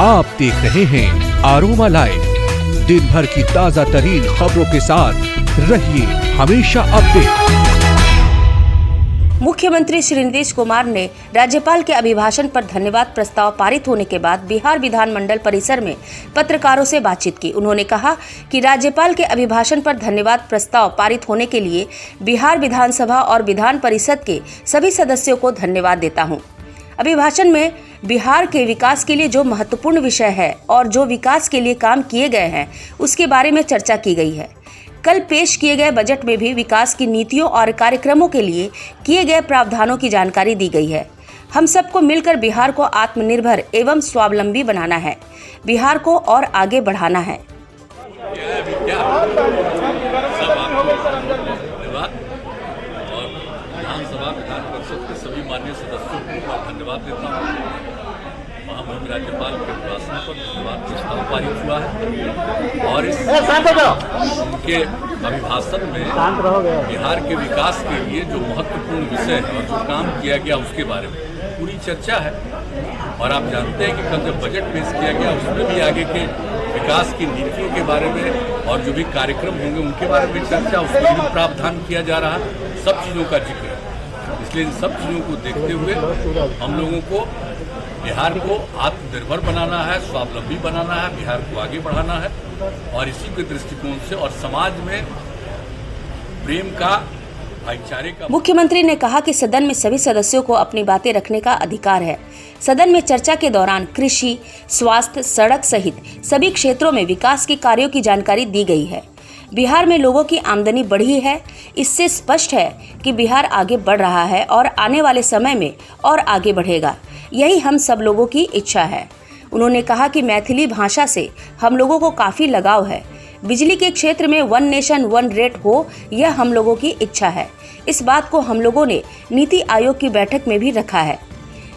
आप देख रहे हैं आरोमा लाइव। दिन भर की ताजा तरीन खबरों के साथ रहिए हमेशा अपडेट। मुख्यमंत्री श्री नीतीश कुमार ने राज्यपाल के अभिभाषण पर धन्यवाद प्रस्ताव पारित होने के बाद बिहार विधानमंडल परिसर में पत्रकारों से बातचीत की। उन्होंने कहा कि राज्यपाल के अभिभाषण पर धन्यवाद प्रस्ताव पारित होने के लिए बिहार विधानसभा और विधान परिषद के सभी सदस्यों को धन्यवाद देता हूं। अभिभाषण में बिहार के विकास के लिए जो महत्वपूर्ण विषय है और जो विकास के लिए काम किए गए हैं उसके बारे में चर्चा की गई है। कल पेश किए गए बजट में भी विकास की नीतियों और कार्यक्रमों के लिए किए गए प्रावधानों की जानकारी दी गई है। हम सबको मिलकर बिहार को आत्मनिर्भर एवं स्वावलंबी बनाना है, बिहार को और आगे बढ़ाना है। विधानसभा विधान परिषद के सभी माननीय सदस्यों को धन्यवाद देता हूँ। महामहिम राज्यपाल के अभिभाषण पर धन्यवाद प्रस्ताव पारित हुआ है और इस उनके अभिभाषण में बिहार के विकास के लिए जो महत्वपूर्ण विषय है और जो काम किया गया उसके बारे में पूरी चर्चा है। और आप जानते हैं कि कल जब बजट पेश किया गया उसमें भी आगे के विकास की नीतियों के बारे में और जो भी कार्यक्रम होंगे उनके बारे में चर्चा, उसमें भी प्रावधान किया जा रहा है। सब चीज़ों का जिक्र है। इसलिए इन सब चीज़ों को देखते हुए हम लोगों को बिहार को आत्मनिर्भर बनाना है, स्वावलंबी बनाना है, बिहार को आगे बढ़ाना है और इसी के दृष्टिकोण से और समाज में प्रेम का, भाईचारे का। मुख्यमंत्री ने कहा कि सदन में सभी सदस्यों को अपनी बातें रखने का अधिकार है। सदन में चर्चा के दौरान कृषि, स्वास्थ्य, सड़क सहित सभी क्षेत्रों में विकास के कार्यों की जानकारी दी गई है। बिहार में लोगों की आमदनी बढ़ी है। इससे स्पष्ट है कि बिहार आगे बढ़ रहा है और आने वाले समय में और आगे बढ़ेगा। यही हम सब लोगों की इच्छा है। उन्होंने कहा कि मैथिली भाषा से हम लोगों को काफ़ी लगाव है। बिजली के क्षेत्र में 1 नेशन 1 रेट हो, यह हम लोगों की इच्छा है। इस बात को हम लोगों ने नीति आयोग की बैठक में भी रखा है।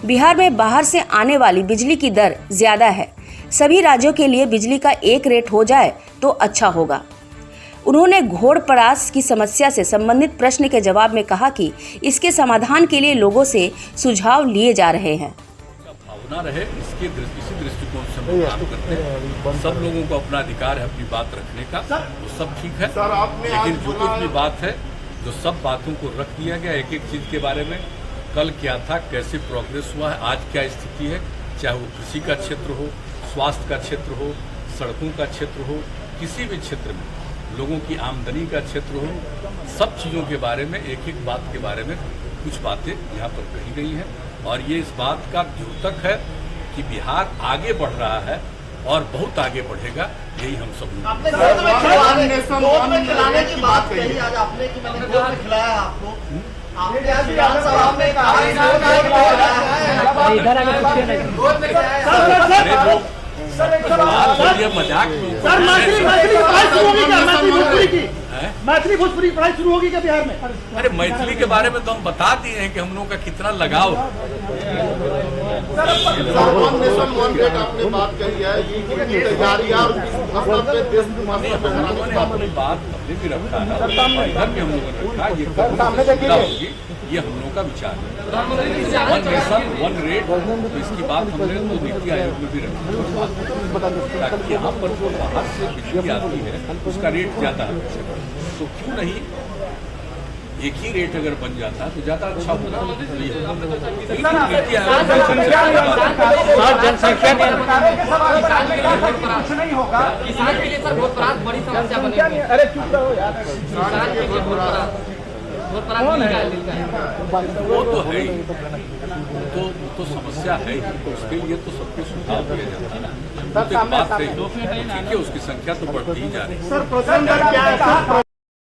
बिहार में बाहर से आने वाली बिजली की दर ज़्यादा है। सभी राज्यों के लिए बिजली का एक रेट हो जाए तो अच्छा होगा। उन्होंने घोड़ परास की समस्या से संबंधित प्रश्न के जवाब में कहा कि इसके समाधान के लिए लोगों से सुझाव लिए जा रहे हैं। भावना रहे इसी दृष्टिकोण से हम काम करते हैं। सब लोगों को अपना अधिकार है अपनी बात रखने का, वो सब ठीक है। लेकिन जो कुछ भी बात है, जो सब बातों को रख दिया गया, एक एक चीज़ के बारे में कल क्या था, कैसे प्रोग्रेस हुआ है, आज क्या स्थिति है, चाहे वो कृषि का क्षेत्र हो, स्वास्थ्य का क्षेत्र हो, सड़कों का क्षेत्र हो, किसी भी क्षेत्र में लोगों की आमदनी का क्षेत्र हो, सब चीज़ों के बारे में एक एक बात के बारे में कुछ बातें यहाँ पर कही गई हैं। और ये इस बात का द्योतक है कि बिहार आगे बढ़ रहा है और बहुत आगे बढ़ेगा। यही हम सब मजाक मैथिली भोजपुरी पढ़ाई शुरू होगी क्या बिहार में? अरे मैथिली के बारे में तो हम बता दिए हैं कि हम लोगों का कितना लगाव है। आपने बात कही है, अपनी बात हमने भी रखा है, इधर भी हम लोगों ने रखा, ये होगी, ये हम लोगों का विचार है। 1 नेशन 1 रेट, तो इसकी बात हमने तो नीति आयोग में भी रखी है ताकि यहाँ पर जो बाहर से बिजली आती है उसका रेट ज़्यादा है, तो क्यों नहीं एक ही रेट अगर बन जाता तो ज़्यादा अच्छा होगा। वो तो है ही, तो समस्या है ही, उसके लिए तो सबको सुझाव दिया जाता है। तो बात ठीक है, उसकी संख्या तो बढ़ती ही जा रही है।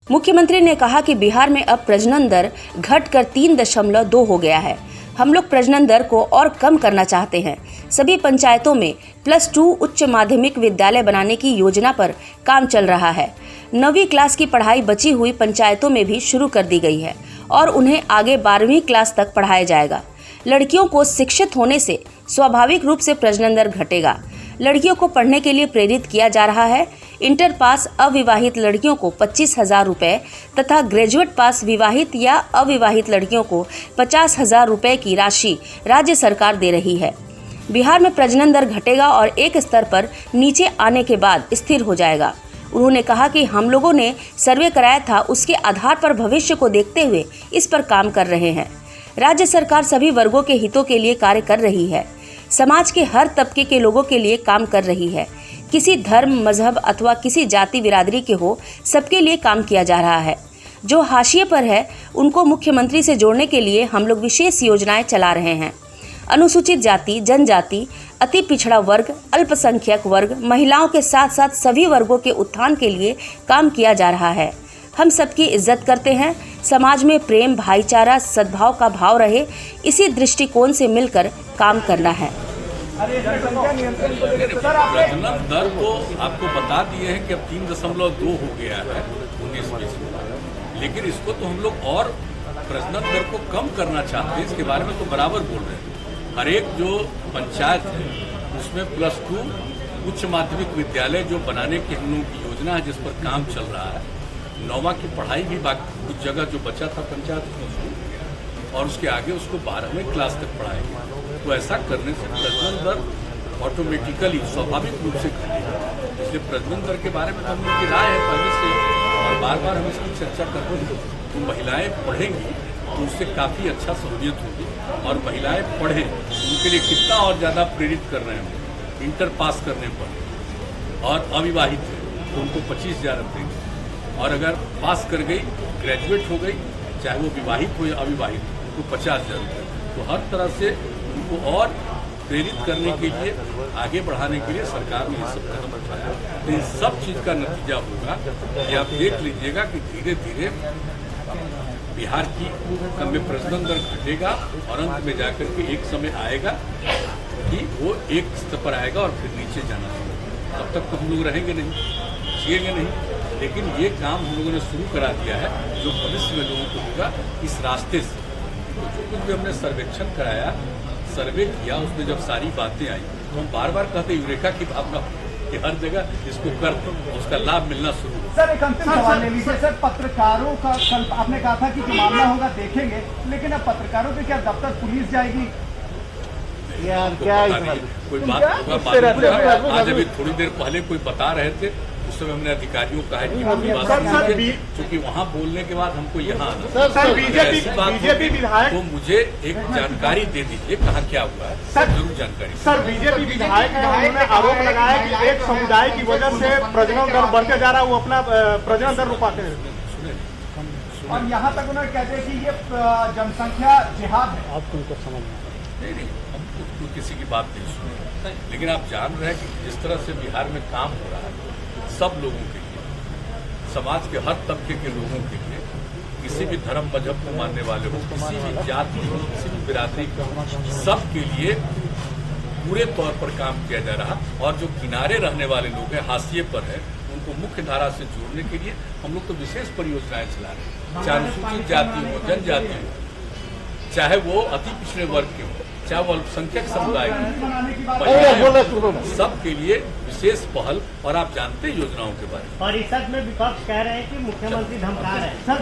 मुख्यमंत्री ने कहा कि बिहार में अब प्रजनन दर घटकर 3.2 हो गया है। हम लोग प्रजनन दर को और कम करना चाहते हैं। सभी पंचायतों में +2 उच्च माध्यमिक विद्यालय बनाने की योजना पर काम चल रहा है। 9वीं क्लास की पढ़ाई बची हुई पंचायतों में भी शुरू कर दी गई है और उन्हें आगे 12वीं क्लास तक पढ़ाया जाएगा। लड़कियों को शिक्षित होने से स्वाभाविक रूप से प्रजनन दर घटेगा। लड़कियों को पढ़ने के लिए प्रेरित किया जा रहा है। इंटर पास अविवाहित लड़कियों को 25,000 रुपये तथा ग्रेजुएट पास विवाहित या अविवाहित लड़कियों को 50,000 रुपये की राशि राज्य सरकार दे रही है। बिहार में प्रजनन दर घटेगा और एक स्तर पर नीचे आने के बाद स्थिर हो जाएगा। उन्होंने कहा कि हम लोगों ने सर्वे कराया था, उसके आधार पर भविष्य को देखते हुए इस पर काम कर रहे हैं। राज्य सरकार सभी वर्गों के हितों के लिए कार्य कर रही है, समाज के हर तबके के लोगों के लिए काम कर रही है। किसी धर्म, मजहब अथवा किसी जाति बिरादरी के हो, सबके लिए काम किया जा रहा है। जो हाशिए पर है उनको मुख्यमंत्री से जोड़ने के लिए हम लोग विशेष योजनाएं चला रहे हैं। अनुसूचित जाति, जनजाति, अति पिछड़ा वर्ग, अल्पसंख्यक वर्ग, महिलाओं के साथ साथ सभी वर्गों के उत्थान के लिए काम किया जा रहा है। हम सबकी इज्जत करते हैं। समाज में प्रेम, भाईचारा, सद्भाव का भाव रहे, इसी दृष्टिकोण से मिलकर काम करना है। प्रजनन दर तो आपको बता दिए हैं कि अब 3.2 हो गया है 19-20 में, लेकिन इसको तो हम लोग और प्रजनन दर को कम करना चाहते हैं। इसके बारे में तो बराबर बोल रहे हैं। हर एक जो पंचायत है उसमें +2 उच्च माध्यमिक विद्यालय जो बनाने की हम लोगों की योजना है, जिस पर काम चल रहा है। 9वां की पढ़ाई भी बाकी कुछ जगह जो बचा था पंचायत में और उसके आगे उसको 12वीं क्लास तक पढ़ाएंगे। तो ऐसा करने से प्रजनन दर ऑटोमेटिकली स्वाभाविक रूप से घटेगा। इसलिए प्रजनन दर के बारे में हम लोग की राय है पहले से, और बार बार हम इसकी चर्चा कर रहे हैं। तो महिलाएं पढ़ेंगी तो उससे काफ़ी अच्छा सहूलियत होगी, और महिलाएं पढ़ें उनके लिए कितना और ज़्यादा प्रेरित कर रहे हैं। इंटर पास करने पर और अविवाहित है तो उनको 25,000 देंगे, और अगर पास कर गई, ग्रेजुएट हो गई, चाहे वो विवाहित हो या अविवाहित, उनको 50,000 रुपये। तो हर तरह से उनको और प्रेरित करने के लिए, आगे बढ़ाने के लिए सरकार ने ये सब कदम उठाया। तो इन सब चीज़ का नतीजा होगा कि आप देख लीजिएगा कि धीरे धीरे बिहार की में प्रजनन दर घटेगा, और अंत में जाकर के एक समय आएगा कि वो एक स्तर पर आएगा और फिर नीचे जाना होगा। तब तक तो हम लोग रहेंगे नहीं, जिएंगे नहीं, लेकिन ये काम हम लोगों ने शुरू करा दिया है जो भविष्य में लोगों को होगा इस रास्ते से। तो जो कुछ भी हमने सर्वेक्षण कराया, सर्वे किया, उसमें जब सारी बातें आई तो हम बार बार कहते यूरेका की भावना कि हर जगह इसको कर, उसका लाभ मिलना शुरू हो। सर एक अंतिम सवाल ले लीजिए सर, पत्रकारों का कल आपने कहा था कि जो मामला होगा देखेंगे, लेकिन अब पत्रकारों के क्या दफ्तर पुलिस जाएगी? यार क्या कोई बात होगा, आज अभी थोड़ी देर पहले कोई बता रहे थे, उस समय हमने अधिकारियों का है कि क्योंकि वहाँ बोलने के बाद हमको यहाँ आना, बीजेपी विधायक तो मुझे एक जानकारी दे दीजिए कहाँ क्या हुआ है, जरूर जानकारी। सर बीजेपी विधायक ने आरोप लगाया कि एक समुदाय की वजह से प्रजनन दर बढ़ते जा रहा है, वो अपना प्रजनन दर रुपाते हैं, और यहाँ तक उन्होंने कहते हैं कि ये जनसंख्या जिहाद है। आप तुमको समझ नहीं, हम तो किसी की बात नहीं सुने, लेकिन आप जान रहे हैं कि जिस तरह से बिहार में काम हो रहा है, सब लोगों के लिए, समाज के हर तबके के लोगों के लिए, किसी भी धर्म मजहब को मानने वाले हो, किसी भी जाति हो, किसी भी बिरादरी को, सब के लिए पूरे तौर पर काम किया जा रहा। और जो किनारे रहने वाले लोग हैं, हाशिए पर है, उनको मुख्य धारा से जोड़ने के लिए हम लोग तो विशेष परियोजनाएं चला रहे हैं। चाहे अनुसूचित जाति हो, जनजाति हो, चाहे वो अति पिछड़े वर्ग के हो, चाहे वो अल्पसंख्यक समुदाय के, सबके लिए विशेष पहल। और आप जानते हैं योजनाओं के बारे में। परिषद में विपक्ष कह रहे हैं कि मुख्यमंत्री धमका रहे हैं।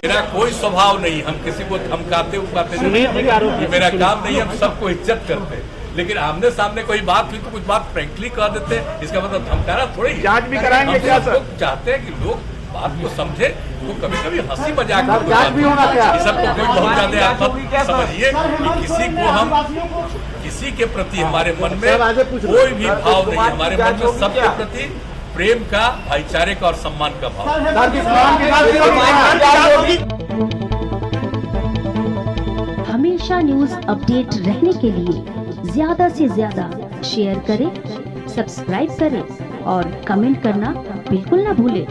मेरा कोई स्वभाव नहीं, हम किसी को धमकाते उकाते नहीं, ये मेरा काम नहीं। हम सबको इज्जत करते हैं, लेकिन आमने सामने कोई बात हुई तो कुछ बात फ्रैंकली कह देते हैं, इसका मतलब धमकाना थोड़ी। जांच भी कराएंगे क्या सर? चाहते हैं कि लोग बात को समझे, तो कभी कभी हंसी मजाक भी होना क्या? सब तो कोई बहुत ज्यादा आप समझिए कि किसी को हम, किसी के प्रति हमारे मन में कोई भी भाव नहीं, हमारे मन में सबके प्रति प्रेम का, भाईचारे का और सम्मान का भाव। हमेशा न्यूज अपडेट रहने के लिए ज्यादा से ज्यादा शेयर करें, सब्सक्राइब करें और कमेंट करना बिल्कुल ना भूलें।